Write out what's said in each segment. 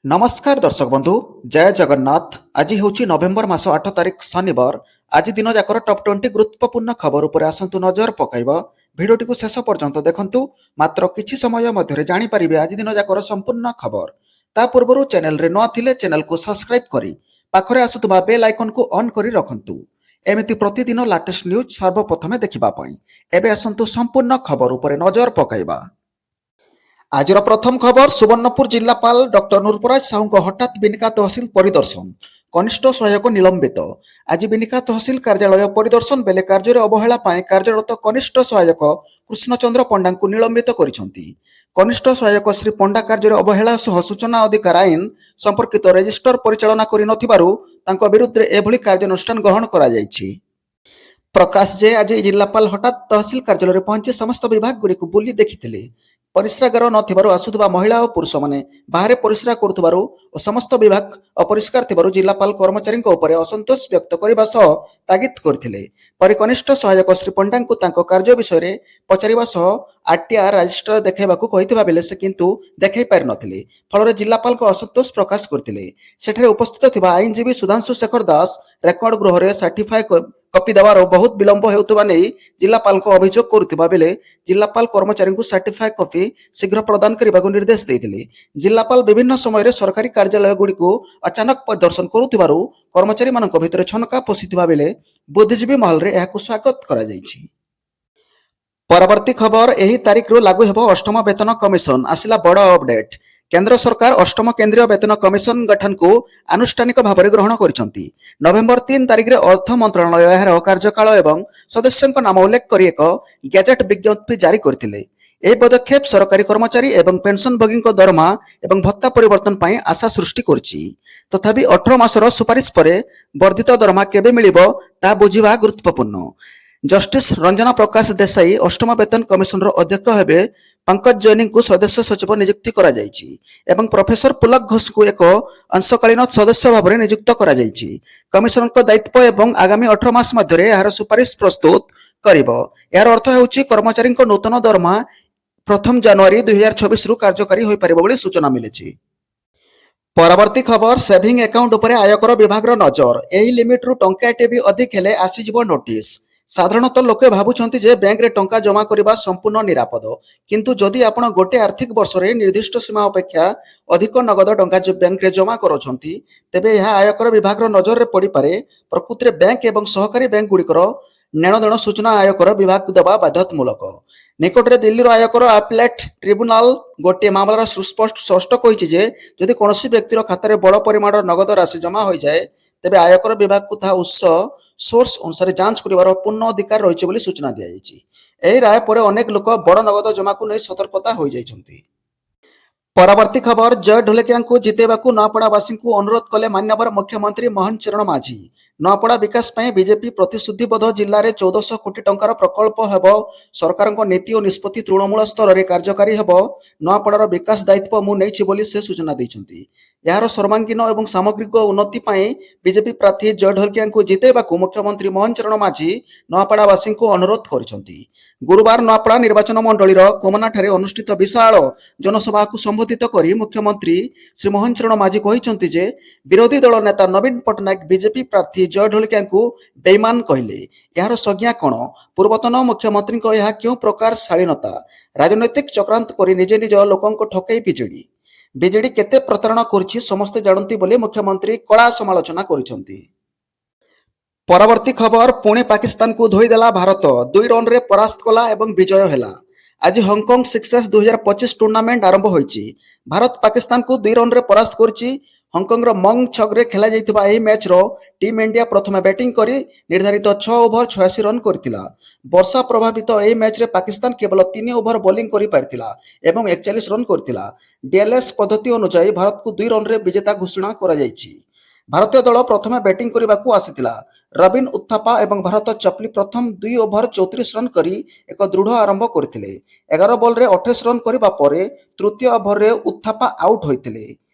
नमस्कार दर्शक बंधु जय जगन्नाथ। आज हूँ नवेम्बर मास 8 तारिख शनिवार। आज दिन जाकर टॉप 20 गुरुत्वपूर्ण खबर उपर आसतु नजर पकाइबा। भिडियोटी को शेष पर्यंत देखंतु। मात्र किछि समय मध्य जानीपारे आज दिन जाकर संपूर्ण खबर। ता पूर्व चैनल रे न थिले चैनल को सब्सक्राइब करी पाखरे आसुतबा बेल आइकन को ऑन करी रखंतु। एमिति प्रतिदिन लेटेस्ट न्यूज सर्वप्रथमे देखिबा पई। एबे आसंतु संपूर्ण खबर उपरे नजर पकाइबा। आजर प्रथम खबर सुवर्णपुर जिलापाल डॉक्टर नूरपराज साहू हठात बिनिका तहसिल परिदर्शन। कनिष्ठ सहायक निलंबित। आज बिनिका तहसिल कार्यालय परिदर्शन बेले कार्य अवहेला कार्यरत कनिष्ठ सहायक कृष्णचंद्र पंडा को निलंबित करिसेंती। कनिष्ठ सहायक श्री पंडा कार्य अवहेला सह सूचना अधिकार आईन संपर्कित रेजिस्टर परिचालना करिनथिबारु तांको विरुद्ध एभली कार्यानुष्ठान ग्रहण करा जायछि। प्रकाश जे आज जिलापाल हठात तहसिल कार्यालय पहुंची समस्त विभाग गुड़ी बुली देखिथिले। परिस्रागार नथिबारु आसुथबा महिला और पुरुष माने बाहरे परिस्रा करुथबारु और समस्त विभाग अपरिष्कार थिबारु जिलापाल कर्मचारी उपरे असंतोष व्यक्त करबा सह तागिद करथिले। परि कनिष्ठ सहायक श्री पंडा को तांको कार्य विषय रे पचारिबा सह आरटीआर रजिस्टर देखाइबाकू कहितबा बेले से किंतु देखाइ पारि नथिले। फलरे जिलापाल को असंतोष प्रकाश करथिले। सेठरे उपस्थित थिबा आईनजीवी सुधांशु शेखर दास रेकर्ड गृह रे सर्टिफाई कपि देवार बहुत विलंब हेउतबा नै जिलापाल को अभियोग करुथिबा बेले जिलापाल कर्मचारी को सर्टिफाई कपि शीघ्र प्रदान करने निर्देश देते। जिलापाल विभिन्न समय सरकारी कार्यालय गुड़ी अचानक परिदर्शन करुथिबारु कर्मचारी मानक भितर छनका पशिथिबा बेले बुद्धिजीवी महल रे एहाकु स्वागत करा जायछि। परवर्ती खबर एही तारिख रु लागू हेबो अष्टम वेतन कमिशन। आसिला बड़ अपडेट। केंद्र सरकार अष्टम केंद्रीय वेतन कमिशन गठन को आनुष्ठानिक भाव में ग्रहण करिसेंती। नवेम्बर 3 तारिख रे अर्थ मंत्रालय एहार कार्यकाल एवं सदस्यों नाम उल्लेख कर एक गैजेट विज्ञप्ति जारी करथिले। यह पदक्षेप सरकारी कर्मचारी एवं पेंशनभोगी दरमा एवं भत्ता परिवर्तन पर आशा सृष्टि करछि। तथापि 18 मासर सुपारिश पर वर्धित दरमा केबे मिलिबो ता बुझिबा गुरुत्वपूर्ण। जस्टिस रंजना प्रकाश देसाई अष्टम वेतन कमिशन अध्यक्ष हेबे। पंकज जैनी को सदस्य सचिव नियुक्ति करा जायछि एवं प्रोफेसर पुलक घोष को एक अंशकालीन सदस्य भाव में नियुक्त करा जायछि। कमिशन दायित्व एवं आगामी 18 मास मध्य यार सुपारिश प्रस्तुत करिबो। यार अर्थ हेउछि कर्मचारी नूतन दरमा 1 जनवरी 2026 रु कार्यकारी होई परिबो बोली सूचना मिलिछि। परवर्ती खबर सेविंग अकाउंट उपरे आयकर विभाग नजर। एही लिमिट रु टंकाटे भी अधिक हेले आसीजिबो नोटिस। साधारणतः लोके भावुंट जे बैंक रे टंका जमा करने संपूर्ण निरापद, किंतु जदि आपण गोटे आर्थिक वर्ष रे निर्दिष्ट सीमा अपेक्षा अधिक नगद टंका बैंक रे जमा करोछंती तेबे यह आयकर विभाग नजर रे पड़ी पारे। प्रकृति रे बैंक एवं सहकारी बैंक गुड़िकर नेणदेण सूचना आयकर विभाग देवा बाध्यतामूलक। निकटरे दिल्ली आयकर अपीलेट ट्रिब्यूनाल गोटे मामलार सुस्पष्ट स्पष्ट कहिछि जे जदि कोनोसी व्यक्तिर खातार बड़ परिमाण नगद राशि जमा हो जाए तेबे आयकर विभाग को ता उत्स सोर्स अनुसार जांच करिवार पूर्ण अधिकार रहिछि बोली सूचना दिया जायछि। एही राय पर अनेक लोक बड़ नगद जमा को नै सतर्कता होई जायछन्ति। परवर्ती खबर जय ढोलकिया को जितेबाकू नौपड़ावासी को अनुरोध कले मान्यवर मुख्यमंत्री मोहन चरण माझी। नौपड़ा विकास में बीजेपी प्रतिश्रुतिबद्ध जिले में 1400 कोटी टंकार प्रकल्प हेब। सरकार नीति और निष्पत्ति तृणमूल स्तर में कार्यकारी हेब। नौपड़ार विकास दायित्व मु नहीं बोली से सूचना देइछन्ति। यार सर्वांगीन और सामग्रिक उन्नति बीजेपी प्रार्थी जय ढोलकिया को जितेबाकू मुख्यमंत्री मोहन चरण माझी नौपड़ावासी को अनुरोध करिसेंति। गुरुवार नौपड़ा निर्वाचन मंडलीर कोमनाठारे अनुष्ठित विशाल जनसभा को संबोधित करी मुख्यमंत्री श्री मोहन चरण माझी कहिसेंति जे विरोधी दल नेता नवीन पट्टनायक बीजेपी प्रार्थी जय ढोलकिया को बेईमान कहले। यार संज्ञा कौन? पूर्वतन मुख्यमंत्री यह क्यों प्रकार शालीनता? राजनैतिक चक्रांत करी निजे निज लोकंको ठकई बीजेडी। बीजेडी केते प्रतारणा करछि समस्ते जानती बोली मुख्यमंत्री कड़ा समालोचना करिसेंति। परवर्ती खबर पुणे पाकिस्तान को धोईदेला भारत। 2 रन रे परास्त कला एवं विजय हेला। आज हांगकांग सक्सेस 2025 टूर्नामेंट आरंभ होईछि। भारत पाकिस्तान को 2 रन रे परास्त करछि। हांगकांग रो मंग छग रे खेला जाइथिबा एही मैच रो टीम इंडिया प्रथम बैटिंग करी निर्धारित 6 ओवर 86 रन करथिला। वर्षा प्रभावित एही मैच रे पाकिस्तान केवल 3 ओवर बॉलिंग करी पारथिला एवं 41 रन करथिला। डीएलएस पद्धति अनुसार भारत को 2 रन रे विजेता घोषणा करा जाइछि। भारतीय दल प्रथम बैटिंग करने आसीथिला। रबिन उत्थापा एवं भारत चपली प्रथम 2 ओवर 34 रन करी एक दृढ़ आरंभ करथिले। 11 बॉल रे 28 रन करिबा परे तृतीय ओवर रे उत्थापा आउट होइथिले।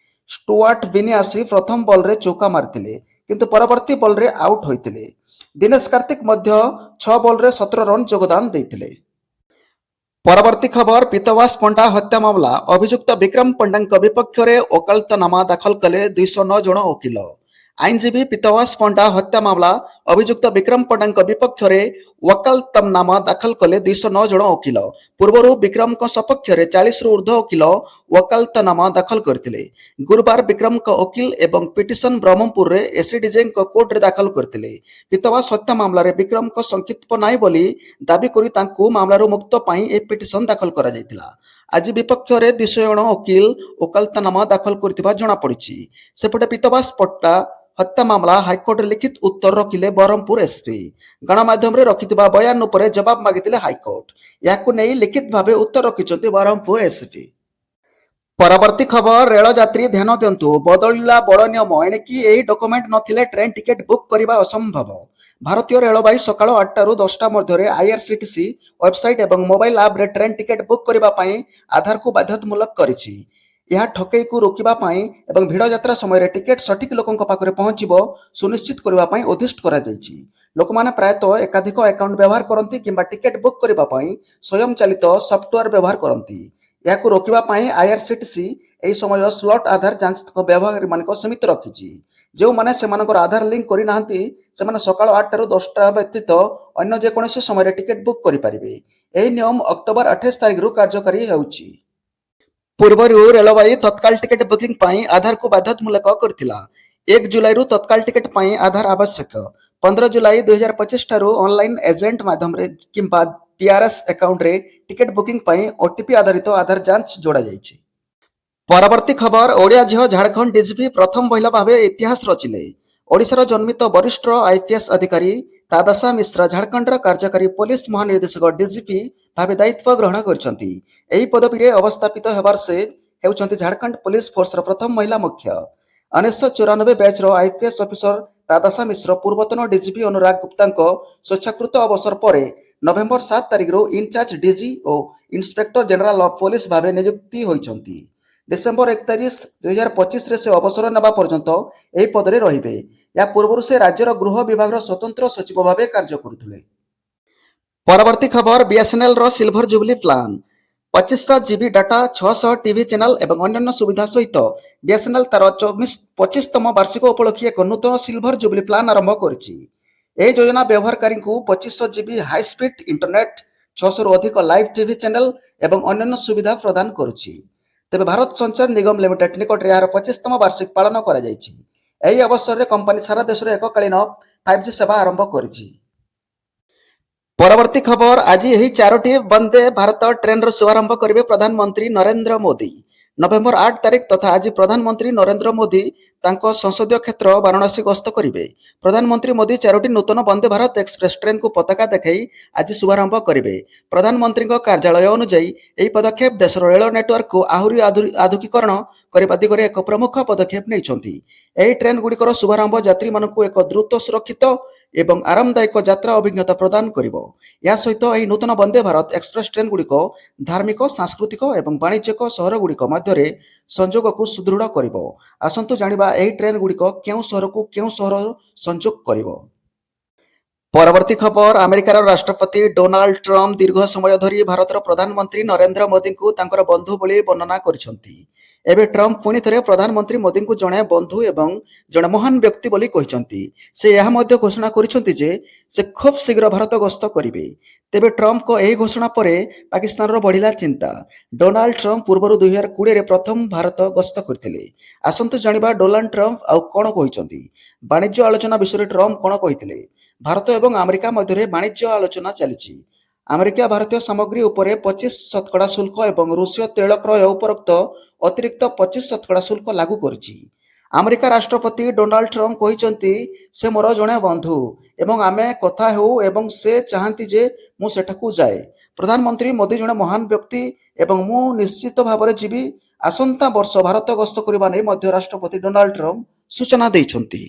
स्टुआर्ट बिनी आसी प्रथम बॉल रे चौका मारथिले किंतु परवर्ती बॉल रे आउट होइथिले। दिनेश कार्तिक मध्य 6 बॉल रे 17 रन योगदान देइथिले। ପରବର୍ତ୍ତୀ ଖବର ପୀତବାସ ପଣ୍ଡା ହତ୍ୟା ମାମଲା ଅଭିଯୁକ୍ତ ବିକ୍ରମ ପଣ୍ଡାଙ୍କ ବିପକ୍ଷରେ ଓକାଲତନାମା ଦାଖଲ କଲେ 209 ଜଣ ଓକିଲ। ଆଇନଜୀବୀ ପୀତବାସ ପଣ୍ଡା ହତ୍ୟା ମାମଲା ଅଭିଯୁକ୍ତ ବିକ୍ରମ ପଣ୍ଡାଙ୍କ ବିପକ୍ଷରେ ଓକାଲତନାମା ଦାଖଲ କଲେ 209 ଜଣ ଓକିଲ। ପୂର୍ବରୁ ବିକ୍ରମଙ୍କ ସପକ୍ଷରେ 40ରୁ ଉର୍ଦ୍ଧ୍ୱ ଓକିଲ ଓକାଲତନାମା ଦାଖଲ କରିଥିଲେ। ଗୁରୁବାର ବିକ୍ରମଙ୍କ ଓକିଲ ଏବଂ ପିଟିସନ ବ୍ରହ୍ମପୁରରେ ଏସିଡିଜେଙ୍କ କୋର୍ଟରେ ଦାଖଲ କରିଥିଲେ। ପୀତବାସ ହତ୍ୟା ମାମଲାରେ ବିକ୍ରମଙ୍କ ସଂକ୍ଷିପ୍ତ ନାହିଁ ବୋଲି ଦାବି କରି ତାଙ୍କୁ ମାମଲାରୁ ମୁକ୍ତ ପାଇଁ ଏ ପିଟିସନ ଦାଖଲ କରାଯାଇଥିଲା। ଆଜି ବିପକ୍ଷରେ 200 ଜଣ ଓକିଲ ଓକାଲତନାମା ଦାଖଲ କରିଥିବା ଜଣାପଡ଼ିଛି। ସେପଟେ ପୀତବାସ ପଟ୍ଟା ହତ୍ୟା ମାମଲା ହାଇକୋର୍ଟରେ ଲିଖିତ ଉତ୍ତର ରଖିଲେ ବ୍ରହ୍ମପୁର ଏସ୍ପି। ଗଣମାଧ୍ୟମରେ ରଖିଥିବା ବୟାନ ଉପରେ ଜବାବ ମାଗିଥିଲେ ହାଇକୋର୍ଟ। ଏହାକୁ ନେଇ ଲିଖିତ ଭାବେ ଉତ୍ତର ରଖିଛନ୍ତି ବ୍ରହ୍ମପୁର ଏସ୍ପି। ପରବର୍ତ୍ତୀ ଖବର ରେଳ ଯାତ୍ରୀ ଧ୍ୟାନ ଦିଅନ୍ତୁ, ବଦଳିଲା ବଡ଼ ନିୟମ। ଏଣିକି ଏହି ଡକୁମେଣ୍ଟ ନଥିଲେ ଟ୍ରେନ୍ ଟିକେଟ୍ ବୁକ୍ କରିବା ଅସମ୍ଭବ। ଭାରତୀୟ ରେଳବାଇ ସକାଳ 8ଟାରୁ 10ଟା ମଧ୍ୟରେ ଆଇଆର୍ସିଟିସି ୱେବସାଇଟ୍ ଏବଂ ମୋବାଇଲ ଆପ୍ରେ ଟ୍ରେନ୍ ଟିକେଟ୍ ବୁକ୍ କରିବା ପାଇଁ ଆଧାରକୁ ବାଧ୍ୟତାମୂଳକ କରିଛି। ଏହା ଠକେଇକୁ ରୋକିବା ପାଇଁ ଏବଂ ଭିଡ଼ ଯାତ୍ରା ସମୟରେ ଟିକେଟ୍ ସଠିକ୍ ଲୋକଙ୍କ ପାଖରେ ପହଞ୍ଚିବ ସୁନିଶ୍ଚିତ କରିବା ପାଇଁ ଉଦ୍ଦିଷ୍ଟ କରାଯାଇଛି। ଲୋକମାନେ ପ୍ରାୟତଃ ଏକାଧିକ ଆକାଉଣ୍ଟ ବ୍ୟବହାର କରନ୍ତି କିମ୍ବା ଟିକେଟ୍ ବୁକ୍ କରିବା ପାଇଁ ସ୍ୱୟଂଚାଳିତ ସଫ୍ଟୱେର୍ ବ୍ୟବହାର କରନ୍ତି। ଏହାକୁ ରୋକିବା ପାଇଁ ଆଇଆର୍ସିଟିସି ଏହି ସମୟ ସ୍ଲଟ୍ ଆଧାର ଯାଞ୍ଚ ବ୍ୟବହାରକାରୀମାନଙ୍କୁ ସୀମିତ ରଖିଛି। ଯେଉଁମାନେ ସେମାନଙ୍କର ଆଧାର ଲିଙ୍କ କରିନାହାନ୍ତି ସେମାନେ ସକାଳ 8ଟାରୁ 10ଟା ବ୍ୟତୀତ ଅନ୍ୟ ଯେକୌଣସି ସମୟରେ ଟିକେଟ୍ ବୁକ୍ କରିପାରିବେ। ଏହି ନିୟମ ଅକ୍ଟୋବର 28 ତାରିଖରୁ କାର୍ଯ୍ୟକାରୀ ହେଉଛି। ପୂର୍ବରୁ ରେଳବାଇ ତତ୍କାଳ ଟିକେଟ୍ ବୁକିଂ ପାଇଁ ଆଧାରକୁ ବାଧ୍ୟତାମୂଳକ କରିଥିଲା। 1 ଜୁଲାଇରୁ ତତ୍କାଳ ଟିକେଟ୍ ପାଇଁ ଆଧାର ଆବଶ୍ୟକ। 15 ଜୁଲାଇ 2025 ଠାରୁ ଅନଲାଇନ୍ ଏଜେଣ୍ଟ ମାଧ୍ୟମରେ କିମ୍ବା ଟିଆର୍ଏସ୍ ଆକାଉଣ୍ଟରେ ଟିକେଟ୍ ବୁକିଂ ପାଇଁ ଓଟିପି ଆଧାରିତ ଆଧାର ଯାଞ୍ଚ ଯୋଡ଼ାଯାଇଛି। ପରବର୍ତ୍ତୀ ଖବର ଓଡ଼ିଆ ଝିଅ ଝାଡ଼ଖଣ୍ଡ ଡିଜିପି ପ୍ରଥମ ମହିଳା ଭାବେ ଇତିହାସ ରଚିଲେ। ଓଡ଼ିଶାର ଜନ୍ମିତ ବରିଷ୍ଠ ଆଇପିଏସ୍ ଅଧିକାରୀ ତାଦାସା ମିଶ୍ରା ଝାଡ଼ଖଣ୍ଡର କାର୍ଯ୍ୟକାରୀ ପୋଲିସ ମହାନିର୍ଦ୍ଦେଶକ ଡିଜିପି ଭାବେ ଦାୟିତ୍ୱ ଗ୍ରହଣ କରିଛନ୍ତି। ଏହି ପଦବୀରେ ଅବସ୍ଥାପିତ ହେବାର ସେ ହେଉଛନ୍ତି ଝାଡ଼ଖଣ୍ଡ ପୋଲିସ ଫୋର୍ସର ପ୍ରଥମ ମହିଳା ମୁଖ୍ୟ। 1994 ବ୍ୟାଚ୍ର ଆଇପିଏସ୍ ଅଫିସର ତାଦାସା ମିଶ୍ର ପୂର୍ବତନ ଡିଜିପି ଅନୁରାଗ ଗୁପ୍ତାଙ୍କ ସ୍ୱେଚ୍ଛାକୃତ ଅବସର ପରେ ନଭେମ୍ବର 7 ତାରିଖରୁ ଇନଚାର୍ଜ ଡିଜି ଓ ଇନ୍ସପେକ୍ଟର ଜେନେରାଲ ଅଫ୍ ପୋଲିସ ଭାବେ ନିଯୁକ୍ତି ହୋଇଛନ୍ତି। ଡିସେମ୍ବର 31, 2025ରେ ସେ ଅବସର ନେବା ପର୍ଯ୍ୟନ୍ତ ଏହି ପଦରେ ରହିବେ। ଏହା ପୂର୍ବରୁ ସେ ରାଜ୍ୟର ଗୃହ ବିଭାଗର ସ୍ୱତନ୍ତ୍ର ସଚିବ ଭାବେ କାର୍ଯ୍ୟ କରୁଥିଲେ। ପରବର୍ତ୍ତୀ ଖବର ବିଏସ୍ଏନ୍ଏଲ୍ର silver jubilee plan. 2500 GB data, 600 TV channel ଏବଂ ଅନ୍ୟାନ୍ୟ ସୁବିଧା ସହିତ ବିଏସ୍ଏନ୍ଏଲ୍ ତାର 25ତମ ବାର୍ଷିକ ଉପଲକ୍ଷେ ଏକ ନୂତନ ସିଲଭର ଜୁବଲି ପ୍ଲାନ୍ ଆରମ୍ଭ କରିଛି। ଏହି ଯୋଜନା ବ୍ୟବହାରକାରୀଙ୍କୁ 2500 ଜିବି ହାଇସ୍ପିଡ୍ ଇଣ୍ଟରନେଟ୍, 600ରୁ ଅଧିକ ଲାଇଭ୍ ଟିଭି ଚ୍ୟାନେଲ ଏବଂ ଅନ୍ୟାନ୍ୟ ସୁବିଧା ପ୍ରଦାନ କରୁଛି। ତେବେ ଭାରତ ସଞ୍ଚାର ନିଗମ ଲିମିଟେଡ୍ ନିକଟରେ ଏହାର 25ତମ ବାର୍ଷିକ ପାଳନ କରାଯାଇଛି। ଏହି ଅବସରରେ କମ୍ପାନୀ ସାରା ଦେଶରେ ଏକକାଳୀନ 5G ସେବା ଆରମ୍ଭ କରିଛି। ପରବର୍ତ୍ତୀ ଖବର ଆଜି ଏହି 4ଟି ବନ୍ଦେ ଭାରତ ଟ୍ରେନ୍ର ଶୁଭାରମ୍ଭ କରିବେ ପ୍ରଧାନମନ୍ତ୍ରୀ ନରେନ୍ଦ୍ର ମୋଦି। ନଭେମ୍ବର 8 ତାରିଖ ତଥା ଆଜି ପ୍ରଧାନମନ୍ତ୍ରୀ ନରେନ୍ଦ୍ର ମୋଦି ତାଙ୍କ ସଂସଦୀୟ କ୍ଷେତ୍ର ବାରାଣସୀ ଗସ୍ତ କରିବେ। ପ୍ରଧାନମନ୍ତ୍ରୀ ମୋଦି 4ଟି ନୂତନ ବନ୍ଦେ ଭାରତ ଏକ୍ସପ୍ରେସ୍ ଟ୍ରେନ୍କୁ ପତାକା ଦେଖାଇ ଆଜି ଶୁଭାରମ୍ଭ କରିବେ। ପ୍ରଧାନମନ୍ତ୍ରୀଙ୍କ କାର୍ଯ୍ୟାଳୟ ଅନୁଯାୟୀ ଏହି ପଦକ୍ଷେପ ଦେଶର ରେଳ ନେଟୱାର୍କକୁ ଆହୁରି ଆଧୁନିକୀକରଣ କରିବା ଦିଗରେ ଏକ ପ୍ରମୁଖ ପଦକ୍ଷେପ ନେଇଛନ୍ତି। ଏହି ଟ୍ରେନ୍ଗୁଡ଼ିକର ଶୁଭାରମ୍ଭ ଯାତ୍ରୀମାନଙ୍କୁ ଏକ ଦ୍ରୁତ, ସୁରକ୍ଷିତ ଏବଂ ଆରାମଦାୟକ ଯାତ୍ରା ଅଭିଜ୍ଞତା ପ୍ରଦାନ କରିବ। ଏହା ସହିତ ଏହି ନୂତନ ବନ୍ଦେ ଭାରତ ଏକ୍ସପ୍ରେସ୍ ଟ୍ରେନ୍ଗୁଡ଼ିକ ଧାର୍ମିକ, ସାଂସ୍କୃତିକ ଏବଂ ବାଣିଜ୍ୟିକ ସହରଗୁଡ଼ିକ ମଧ୍ୟରେ ସଂଯୋଗକୁ ସୁଦୃଢ଼ କରିବ। ଆସନ୍ତୁ ଜାଣିବା ଏହି ଟ୍ରେନ୍ଗୁଡ଼ିକ କେଉଁ ସହରକୁ କେଉଁ ସହର ସଂଯୋଗ କରିବ। ପରବର୍ତ୍ତୀ ଖବର ଆମେରିକାର ରାଷ୍ଟ୍ରପତି ଡୋନାଲ୍ଡ ଟ୍ରମ୍ପ ଦୀର୍ଘ ସମୟ ଧରି ଭାରତର ପ୍ରଧାନମନ୍ତ୍ରୀ ନରେନ୍ଦ୍ର ମୋଦିଙ୍କୁ ତାଙ୍କର ବନ୍ଧୁ ବୋଲି ବର୍ଣ୍ଣନା କରିଛନ୍ତି। ଏବେ ଟ୍ରମ୍ପ ପୁଣି ଥରେ ପ୍ରଧାନମନ୍ତ୍ରୀ ମୋଦିଙ୍କୁ ଜଣେ ବନ୍ଧୁ ଏବଂ ଜଣେ ମହାନ ବ୍ୟକ୍ତି ବୋଲି କହିଛନ୍ତି। ସେ ଏହା ମଧ୍ୟ ଘୋଷଣା କରିଛନ୍ତି ଯେ ସେ ଖୁବ୍ ଶୀଘ୍ର ଭାରତ ଗସ୍ତ କରିବେ। ତେବେ ଟ୍ରମ୍ପଙ୍କ ଏହି ଘୋଷଣା ପରେ ପାକିସ୍ତାନର ବଢ଼ିଲା ଚିନ୍ତା। ଡୋନାଲ୍ଡ ଟ୍ରମ୍ପ ପୂର୍ବରୁ 2020ରେ ପ୍ରଥମ ଭାରତ ଗସ୍ତ କରିଥିଲେ। ଆସନ୍ତୁ ଜାଣିବା ଡୋନାଲ୍ଡ ଟ୍ରମ୍ପ ଆଉ କ'ଣ କହିଛନ୍ତି। ବାଣିଜ୍ୟ ଆଲୋଚନା ବିଷୟରେ ଟ୍ରମ୍ପ କ'ଣ କହିଥିଲେ? ଭାରତ ଏବଂ ଆମେରିକା ମଧ୍ୟରେ ବାଣିଜ୍ୟ ଆଲୋଚନା ଚାଲିଛି। ଆମେରିକା ଭାରତୀୟ ସାମଗ୍ରୀ ଉପରେ 25% ଶୁଳ୍କ ଏବଂ ରୁଷୀୟ ତୈଳ କ୍ରୟ ଉପରୋକ୍ତ ଅତିରିକ୍ତ 25% ଶୁଳ୍କ ଲାଗୁ କରିଛି। ଆମେରିକା ରାଷ୍ଟ୍ରପତି ଡୋନାଲ୍ଡ ଟ୍ରମ୍ପ କହିଛନ୍ତି, ସେ ମୋର ଜଣେ ବନ୍ଧୁ ଏବଂ ଆମେ କଥା ହେଉ ଏବଂ ସେ ଚାହାନ୍ତି ଯେ ମୁଁ ସେଠାକୁ ଯାଏ। ପ୍ରଧାନମନ୍ତ୍ରୀ ମୋଦି ଜଣେ ମହାନ ବ୍ୟକ୍ତି ଏବଂ ମୁଁ ନିଶ୍ଚିତ ଭାବରେ ଯିବି। ଆସନ୍ତା ବର୍ଷ ଭାରତ ଗସ୍ତ କରିବା ନେଇ ମଧ୍ୟ ରାଷ୍ଟ୍ରପତି ଡୋନାଲ୍ଡ ଟ୍ରମ୍ପ ସୂଚନା ଦେଇଛନ୍ତି।